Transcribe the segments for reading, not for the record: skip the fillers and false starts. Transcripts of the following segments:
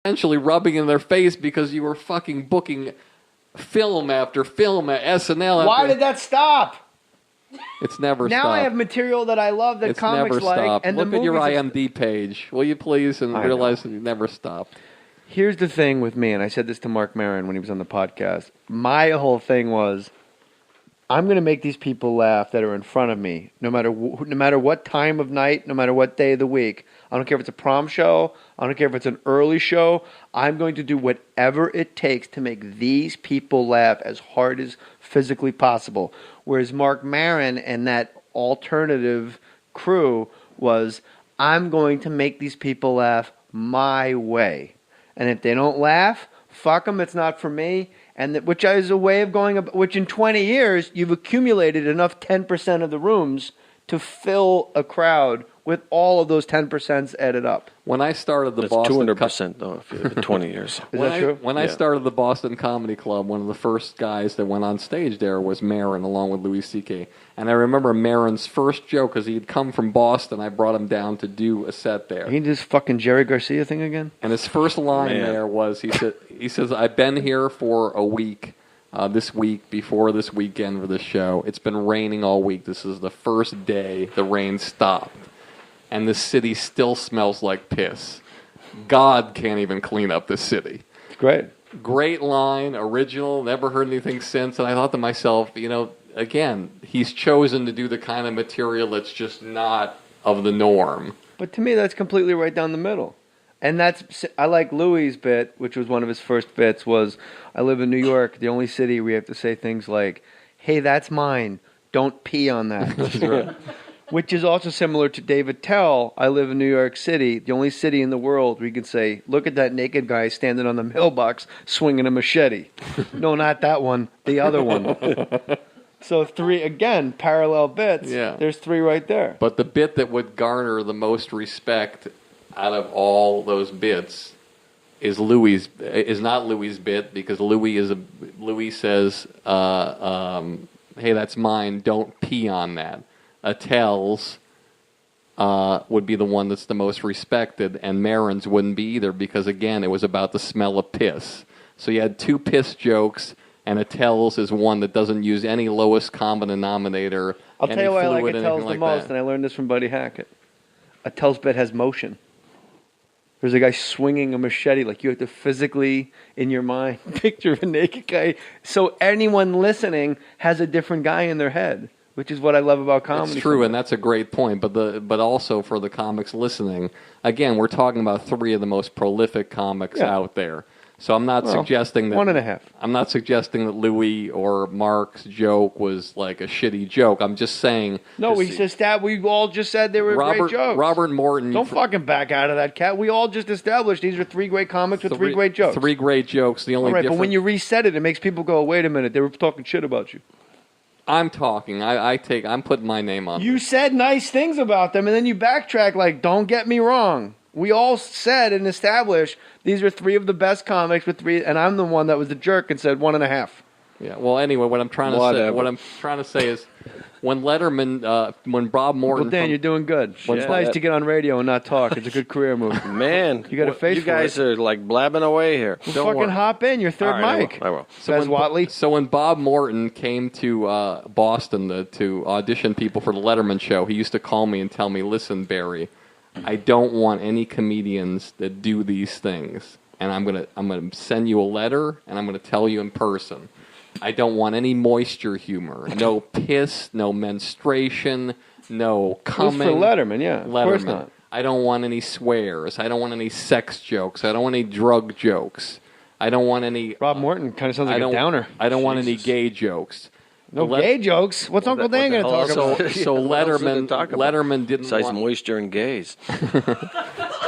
essentially rubbing in their face because you were fucking booking film after film at SNL. Why did that stop? It's never now stopped. I have material that I love that it's comics never like. Stopped. And Look the at your movies IMDb page, will you please, and realize that it never stopped. Here's the thing with me, and I said this to Mark Maron when he was on the podcast. My whole thing was, I'm going to make these people laugh that are in front of me, no matter what time of night, no matter what day of the week. I don't care if it's a prom show. I don't care if it's an early show. I'm going to do whatever it takes to make these people laugh as hard as physically possible. Whereas Mark Maron and that alternative crew was, I'm going to make these people laugh my way. And if they don't laugh, fuck them, it's not for me. And which is a way of going, which in 20 years, you've accumulated enough 10% of the rooms to fill a crowd with all of those 10% added up. When I started the That's Boston... 200% though, if you're 20 years. Is that true? When I started the Boston Comedy Club, one of the first guys that went on stage there was Maron, along with Louis C.K. And I remember Maron's first joke, because he'd come from Boston, I brought him down to do a set there. He did this fucking Jerry Garcia thing again? And his first line there was, he says, I've been here for a week, this week, before this weekend for this show. It's been raining all week. This is the first day the rain stopped. And the city still smells like piss. God can't even clean up the city. It's great. Great line, original, never heard anything since. And I thought to myself, again, he's chosen to do the kind of material that's just not of the norm. But to me, that's completely right down the middle. And I like Louis' bit, which was one of his first bits, was, I live in New York, the only city where you have to say things like, hey, that's mine, don't pee on that. That's right. Which is also similar to David Tell, I live in New York City, the only city in the world where you can say, look at that naked guy standing on the mailbox swinging a machete. No, not that one, the other one. So 3, again, parallel bits. Yeah. There's 3 right there. But the bit that would garner the most respect out of all those bits is not Louis' bit, because Louis says, hey, that's mine, don't pee on that. Attell's would be the one that's the most respected, and Maron's wouldn't be either, because, again, it was about the smell of piss. So you had 2 piss jokes, and Attell's is one that doesn't use any lowest common denominator. I'll tell you why I like Attell's the most, and I learned this from Buddy Hackett. Attell's bit has motion. There's a guy swinging a machete, like you have to physically, in your mind, picture a naked guy. So anyone listening has a different guy in their head, which is what I love about comedy. It's true, and that's a great point. But also for the comics listening, again, we're talking about 3 of the most prolific comics out there. So I'm not suggesting that 1.5. I'm not suggesting that Louis or Mark's joke was like a shitty joke. I'm just saying. No, we all just said they were great jokes. Robert Morton. Don't fucking back out of that, Cat. We all just established these are 3 great comics with 3 great jokes. 3 great jokes. The only all right, but when you reset it, it makes people go, "Wait a minute, they were talking shit about you." I'm talking. I'm putting my name on. You said nice things about them, and then you backtrack like, "Don't get me wrong." We all said and established these are 3 of the best comics with 3, and I'm the one that was the jerk and said 1.5. Yeah. Well, anyway, what I'm trying to say is, when Letterman, when Bob Morton, well, Dan, you're doing good. It's nice to get on radio and not talk. It's a good career move. Man, you got a face. You guys are like blabbing away here. Well, fucking hop in. Your third mic. I will. So when Bob Morton came to Boston to audition people for the Letterman show, he used to call me and tell me, "Listen, Barry, I don't want any comedians that do these things, and I'm gonna send you a letter, and I'm gonna tell you in person. I don't want any moisture humor, no piss, no menstruation, no coming." It was for Letterman, yeah, of course not. I don't want any swears. I don't want any sex jokes. I don't want any drug jokes. I don't want any. Rob Morton kind of sounds like a downer. I don't want any gay jokes. No gay jokes? What's Uncle Dan going to talk about? So Letterman didn't besides want moisture and gays.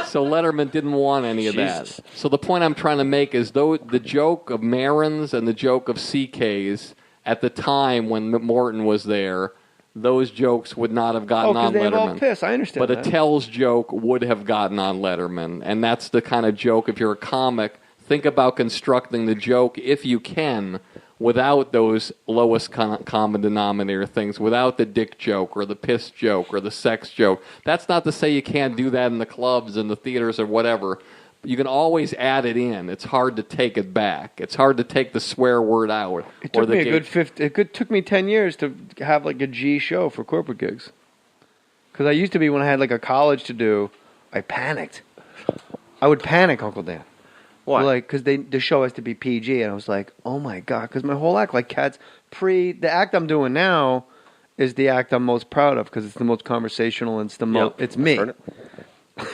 So Letterman didn't want any of that. So the point I'm trying to make is, though the joke of Maron's and the joke of CK's at the time when Morton was there, those jokes would not have gotten on they Letterman. involve piss. I understand. But Attell's joke would have gotten on Letterman, and that's the kind of joke. If you're a comic, think about constructing the joke, if you can, without those lowest common denominator things, without the dick joke or the piss joke or the sex joke. That's not to say you can't do that in the clubs and the theaters or whatever, You can always add it in. It's hard to take it back. It's hard to take the swear word out. It took me it took me 10 years to have like a G show for corporate gigs. Because I used to be, when I had like a college to do, I panicked. I would panic, Uncle Dan. Why? Like, because the show has to be PG, and I was like, oh my God, because my whole act, like Katz, the act I'm doing now is the act I'm most proud of, because it's the most conversational, and it's me. Heard it.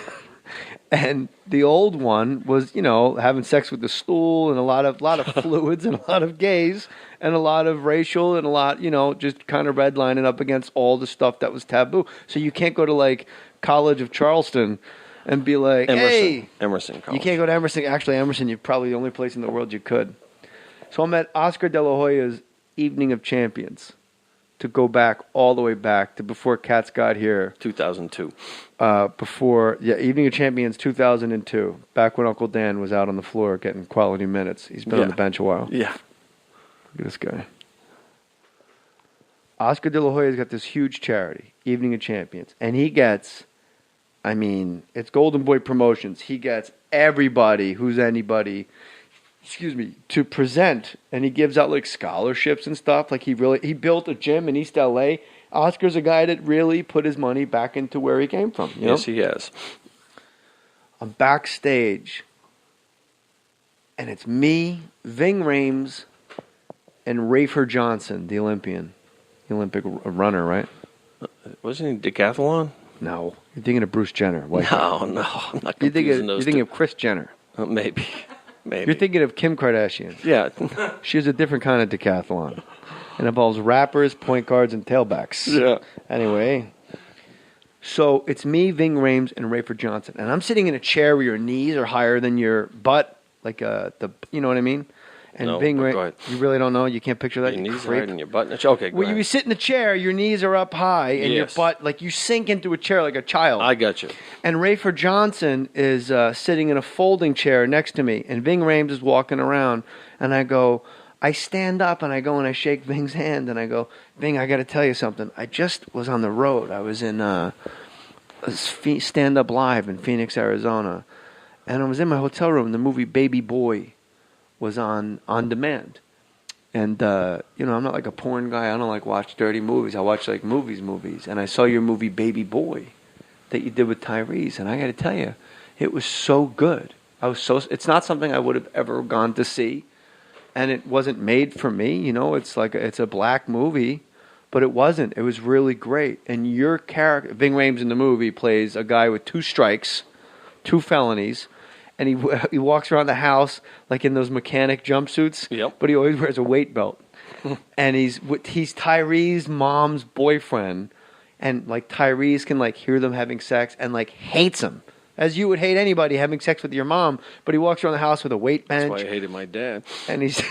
And the old one was, having sex with the stool, and a lot of fluids, and a lot of gays, and a lot of racial, and a lot, just kind of redlining up against all the stuff that was taboo. So you can't go to like College of Charleston and be like, hey, Emerson College. you can't go to Emerson. Actually, Emerson, you're probably the only place in the world you could. So I'm at Oscar De La Hoya's Evening of Champions, to go back all the way back to before Katz got here. 2002. Evening of Champions 2002, back when Uncle Dan was out on the floor getting quality minutes. He's been on the bench a while. Yeah. Look at this guy. Oscar De La Hoya's got this huge charity, Evening of Champions, and he gets, it's Golden Boy Promotions. He gets everybody who's anybody, to present, and he gives out like scholarships and stuff. Like he built a gym in East LA. Oscar's a guy that really put his money back into where he came from. Yes, he has. I'm backstage, and it's me, Ving Rhames, and Rafer Johnson, the Olympic runner, right? Wasn't he decathlon? No, you're thinking of Bruce Jenner. No, I'm not confusing those You're thinking of Kris Jenner. Maybe. You're thinking of Kim Kardashian. Yeah. She's a different kind of decathlon. It involves rappers, point guards, and tailbacks. Yeah. Anyway, so it's me, Ving Rhames, and Rafer Johnson. And I'm sitting in a chair where your knees are higher than your butt, like you know what I mean? And No, Ving but go Rhames, ahead. you really don't know? You can't picture that? Your you knees are creep? higher than your butt. Okay, go Well, ahead. you sit in the chair, your knees are up high, and your Yes. butt, like you sink into a chair like a child. I got you. And Rafer Johnson is sitting in a folding chair next to me, and Ving Rhames is walking around, and I stand up, and I go and I shake Ving's hand, and I go, Ving, I got to tell you something. I just was on the road. I was in Stand Up Live in Phoenix, Arizona, and I was in my hotel room. The movie Baby Boy was on demand. And, I'm not like a porn guy. I don't like watch dirty movies. I watch like movies. And I saw your movie Baby Boy that you did with Tyrese. And I got to tell you, it was so good. It's not something I would have ever gone to see. And it wasn't made for me. It's a black movie, but it wasn't. It was really great. And your character, Ving Rhames in the movie, plays a guy with 2 strikes, 2 felonies. And he walks around the house like in those mechanic jumpsuits. Yep. But he always wears a weight belt. And he's Tyrese's mom's boyfriend, and like Tyrese can like hear them having sex and like hates him, as you would hate anybody having sex with your mom. But he walks around the house with a weight bench. That's why I hated my dad. And he's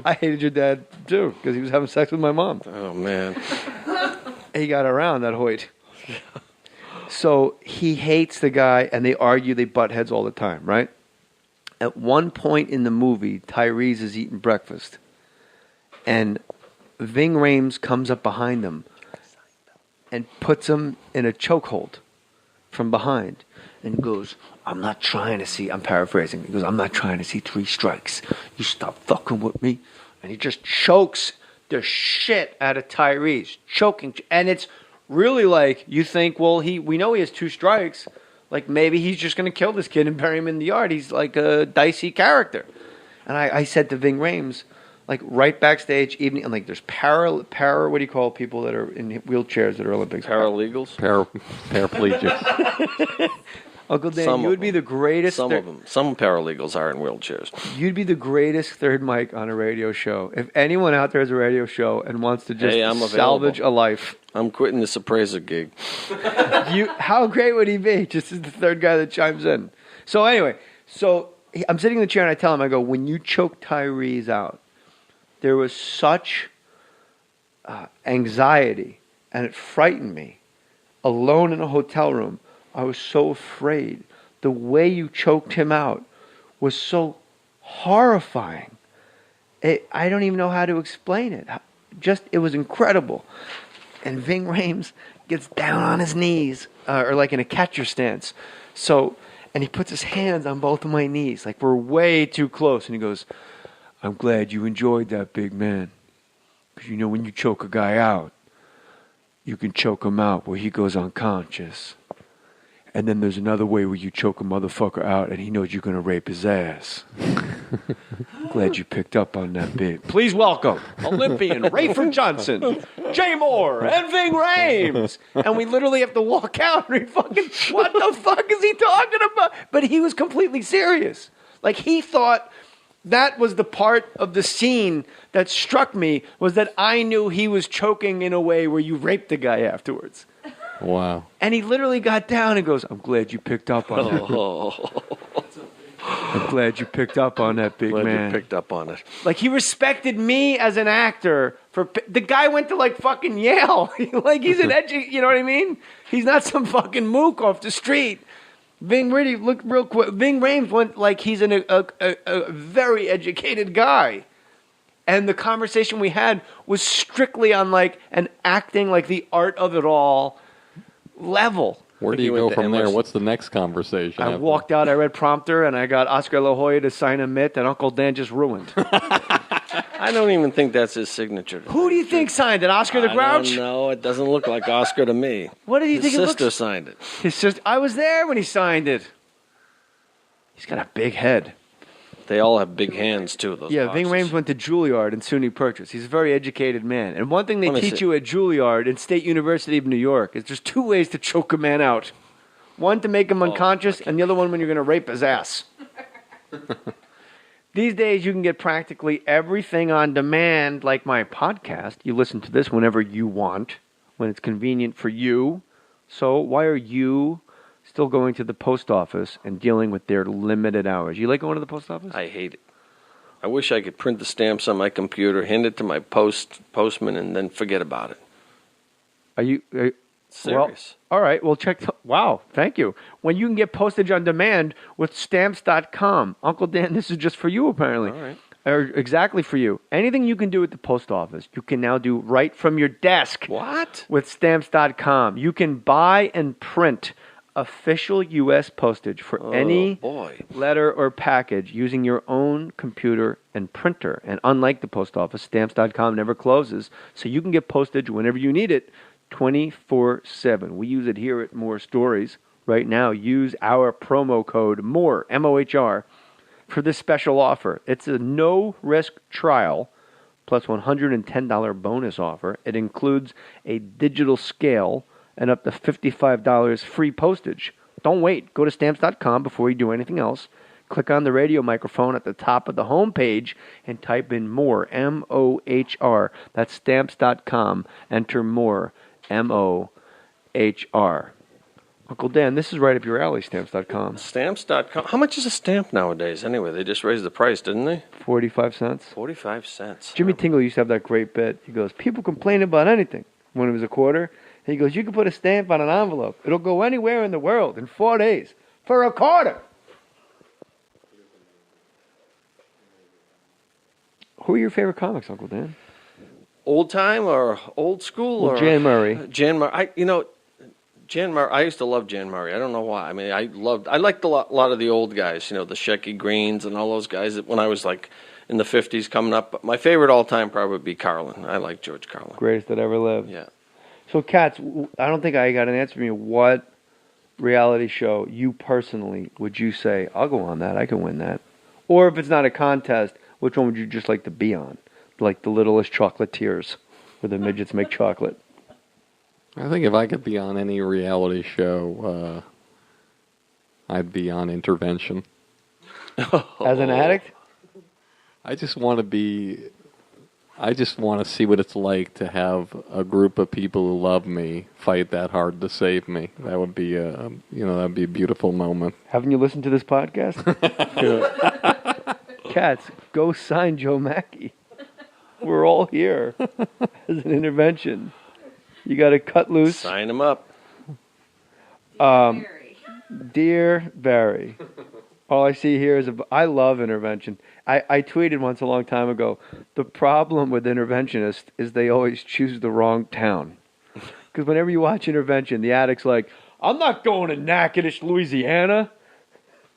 I hated your dad too because he was having sex with my mom. Oh man. He got around that Hoyt. So he hates the guy, and they argue, they butt heads all the time, right? At one point in the movie, Tyrese is eating breakfast, and Ving Rhames comes up behind him and puts him in a chokehold from behind and goes, I'm paraphrasing. He goes, I'm not trying to see 3 strikes. You stop fucking with me. And he just chokes the shit out of Tyrese. Choking. And it's really like, you think, well, we know he has 2 strikes. Like, maybe he's just going to kill this kid and bury him in the yard. He's like a dicey character. And I said to Ving Rhames, like, right backstage, evening, and like, there's what do you call people that are in wheelchairs that are Olympics? Paralegals? Paraplegics. Uncle Dan, Some you of would be the greatest. Some of them. Some paralegals are in wheelchairs. You'd be the greatest third mic on a radio show. If anyone out there has a radio show and wants to just I'm salvage available. a life, I'm quitting this appraiser gig. how great would he be? Just as the third guy that chimes in. So anyway, I'm sitting in the chair and I tell him, I go, when you choked Tyrese out, there was such anxiety, and it frightened me. Alone in a hotel room, I was so afraid. The way you choked him out was so horrifying. I don't even know how to explain it. It was incredible. And Ving Rhames gets down on his knees, or like in a catcher stance. So, and he puts his hands on both of my knees, like we're way too close. And he goes, "I'm glad you enjoyed that, big man. Because you know when you choke a guy out, you can choke him out where he goes unconscious. And then there's another way where you choke a motherfucker out and he knows you're going to rape his ass." Glad you picked up on that bit. Please welcome Olympian Rayford Johnson, Jay Mohr, and Ving Rhames. And we literally have to walk out and we fucking, what the fuck is he talking about? But he was completely serious. Like he thought that was the part of the scene that struck me, was that I knew he was choking in a way where you raped the guy afterwards. Wow. And he literally got down and goes, "I'm glad you picked up on that. I'm glad you picked up on that, big Glad man." you picked up on it. Like, he respected me as an actor. The guy went to, like, fucking Yale. Like, he's an you know what I mean? He's not some fucking mook off the street. Ving, really, look real quick. Ving Rhames went like he's a very educated guy. And the conversation we had was strictly on, like, an acting, like, the art of it all level. Where do you go from there? What's the next conversation? I walked out, I read prompter, and I got Oscar La Hoya to sign a mitt that Uncle Dan just ruined. I don't even think that's his signature. Who do you think signed it? Oscar the Grouch? No, it doesn't look like Oscar to me. What did you think it looks? His sister signed it. His sister. I was there when he signed it. He's got a big head. They all have big hands, too, those Yeah, boxes. Ving Rhames went to Juilliard in SUNY Purchase. He's a very educated man. And one thing they Let me teach see. you at Juilliard in State University of New York is there's two ways to choke a man out. One to make him unconscious, and the other one when you're going to rape his ass. These days, you can get practically everything on demand, like my podcast. You listen to this whenever you want, when it's convenient for you. So why are you still going to the post office and dealing with their limited hours? You like going to the post office? I hate it. I wish I could print the stamps on my computer, hand it to my postman, and then forget about it. Are you Serious. Well, all right. Well, wow. Thank you. When you can get postage on demand with Stamps.com. Uncle Dan, this is just for you, apparently. All right. Or exactly for you. Anything you can do at the post office, you can now do right from your desk. What? With Stamps.com. You can buy and print official U.S. postage for any letter or package using your own computer and printer. And unlike the post office, Stamps.com never closes, so you can get postage whenever you need it, 24/7. We use it here at Mohr Stories. Right now, use our promo code MOHR, M-O-H-R, for this special offer. It's a no-risk trial plus $110 bonus offer. It includes a digital scale and up to $55 free postage. Don't wait. Go to Stamps.com before you do anything else. Click on the radio microphone at the top of the home page and type in MOHR, M-O-H-R. That's Stamps.com. Enter MOHR, M-O-H-R. Uncle Dan, this is right up your alley, Stamps.com. Stamps.com. How much is a stamp nowadays? Anyway, they just raised the price, didn't they? 45 cents. 45 cents. Jimmy Tingle used to have that great bit. He goes, people complain about anything. When it was a quarter, he goes, you can put a stamp on an envelope. It'll go anywhere in the world in 4 days for a quarter. Who are your favorite comics, Uncle Dan? Old time or old school? Well, or Jan Murray. Jan Murray. Jan Murray. I used to love Jan Murray. I don't know why. I mean, I liked a lot of the old guys. The Shecky Greens and all those guys that when I was like in the 50s coming up. But my favorite all time probably would be Carlin. I like George Carlin. Greatest that ever lived. Yeah. So, Katz, I don't think I got an answer from you. What reality show you personally would you say, I'll go on that, I can win that? Or if it's not a contest, which one would you just like to be on? Like The Littlest Chocolatiers, where the midgets make chocolate. I think if I could be on any reality show, I'd be on Intervention. As an addict? I just want to see what it's like to have a group of people who love me fight that hard to save me. That would be that'd be a beautiful moment. Haven't you listened to this podcast? Katz, go sign Joe Mackey. We're all here as an intervention. You got to cut loose. Sign him up. Dear Barry, all I see here is I love intervention. I tweeted once a long time ago, the problem with interventionists is they always choose the wrong town. Because whenever you watch Intervention, the addict's like, I'm not going to Natchitoches, Louisiana.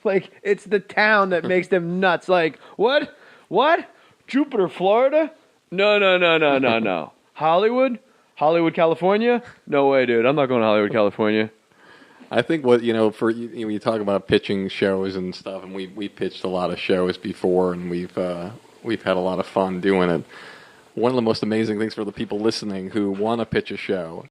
Like, it's the town that makes them nuts. Like, what? What? Jupiter, Florida? No. Hollywood? Hollywood, California? No way, dude. I'm not going to Hollywood, California. I think what for you talk about pitching shows and stuff, and we pitched a lot of shows before, and we've had a lot of fun doing it. One of the most amazing things for the people listening who want to pitch a show